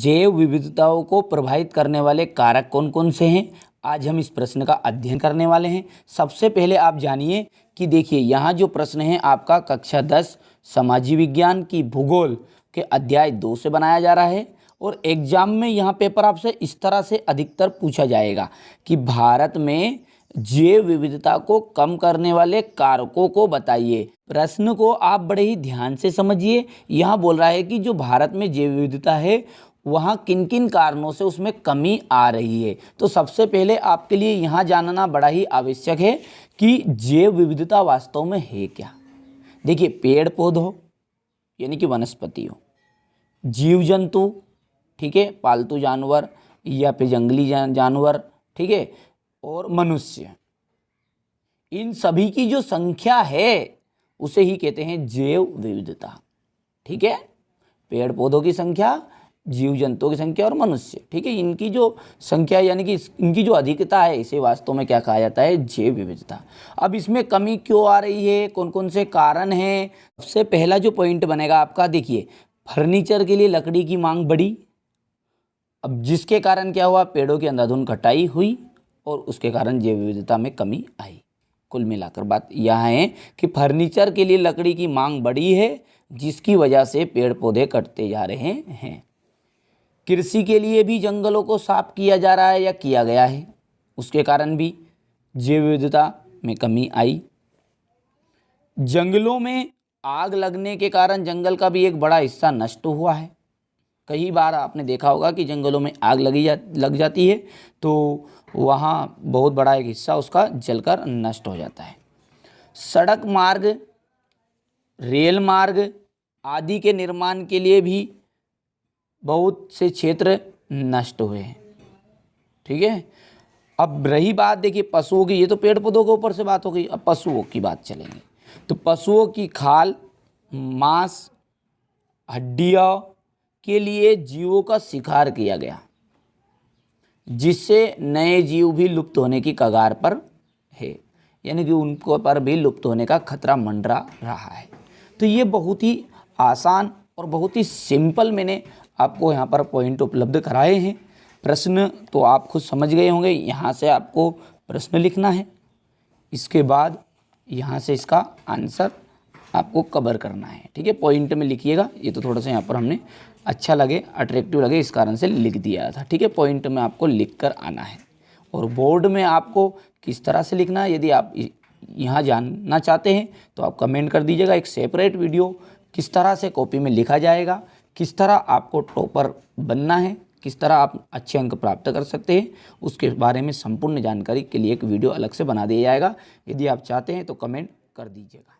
जैव विविधताओं को प्रभावित करने वाले कारक कौन कौन से हैं, आज हम इस प्रश्न का अध्ययन करने वाले हैं। सबसे पहले आप जानिए कि देखिए यहाँ जो प्रश्न है आपका कक्षा 10 समाजीव विज्ञान की भूगोल के अध्याय 2 से बनाया जा रहा है और एग्जाम में यहाँ पेपर आपसे इस तरह से अधिकतर पूछा जाएगा कि भारत में जैव विविधता को कम करने वाले कारकों को बताइए। प्रश्न को आप बड़े ही ध्यान से समझिए। यहाँ बोल रहा है कि जो भारत में जैव विविधता है वहाँ किन किन कारणों से उसमें कमी आ रही है। तो सबसे पहले आपके लिए यहाँ जानना बड़ा ही आवश्यक है कि जैव विविधता वास्तव में है क्या। देखिए, पेड़ पौधों यानी कि वनस्पतियों, जीव जंतु, ठीक है, पालतू जानवर या फिर जंगली जानवर, ठीक है, और मनुष्य, इन सभी की जो संख्या है उसे ही कहते हैं जैव विविधता। ठीक है, पेड़ पौधों की संख्या, जीव जंतुओं की संख्या और मनुष्य, ठीक है, इनकी जो संख्या यानी कि इनकी जो अधिकता है इसे वास्तव में क्या कहा जाता है, जैव विविधता। अब इसमें कमी क्यों आ रही है, कौन कौन से कारण हैं। सबसे पहला जो पॉइंट बनेगा आपका, देखिए, फर्नीचर के लिए लकड़ी की मांग बढ़ी। अब जिसके कारण क्या हुआ, पेड़ों की अंधाधुंध कटाई हुई और उसके कारण जैव विविधता में कमी आई। कुल मिलाकर बात यह है कि फर्नीचर के लिए लकड़ी की मांग बढ़ी है जिसकी वजह से पेड़ पौधे कटते जा रहे हैं। कृषि के लिए भी जंगलों को साफ किया जा रहा है या किया गया है, उसके कारण भी जैव विविधता में कमी आई। जंगलों में आग लगने के कारण जंगल का भी एक बड़ा हिस्सा नष्ट हुआ है। कई बार आपने देखा होगा कि जंगलों में आग लग जाती है तो वहाँ बहुत बड़ा एक हिस्सा उसका जलकर नष्ट हो जाता है। सड़क मार्ग, रेल मार्ग आदि के निर्माण के लिए भी बहुत से क्षेत्र नष्ट हुए हैं। ठीक है, अब रही बात देखिए पशुओं की, ये तो पेड़ पौधों के ऊपर से बात हो गई, अब पशुओं की बात चलेंगे। तो पशुओं की खाल, मांस, हड्डियों के लिए जीवों का शिकार किया गया जिससे नए जीव भी लुप्त होने की कगार पर है, यानी कि उनको पर भी लुप्त होने का खतरा मंडरा रहा है। तो ये बहुत ही आसान और बहुत ही सिंपल मैंने आपको यहाँ पर पॉइंट उपलब्ध कराए हैं। प्रश्न तो आप खुद समझ गए होंगे, यहाँ से आपको प्रश्न लिखना है, इसके बाद यहाँ से इसका आंसर आपको कवर करना है। ठीक है, पॉइंट में लिखिएगा। ये तो थोड़ा सा यहाँ पर हमने अच्छा लगे, अट्रैक्टिव लगे, इस कारण से लिख दिया था। ठीक है, पॉइंट में आपको लिख कर आना है और बोर्ड में आपको किस तरह से लिखना है यदि आप यहाँ जानना चाहते हैं तो आप कमेंट कर दीजिएगा। एक सेपरेट वीडियो किस तरह से कॉपी में लिखा जाएगा, किस तरह आपको टॉपर बनना है, किस तरह आप अच्छे अंक प्राप्त कर सकते हैं, उसके बारे में संपूर्ण जानकारी के लिए एक वीडियो अलग से बना दिया जाएगा। यदि आप चाहते हैं तो कमेंट कर दीजिएगा।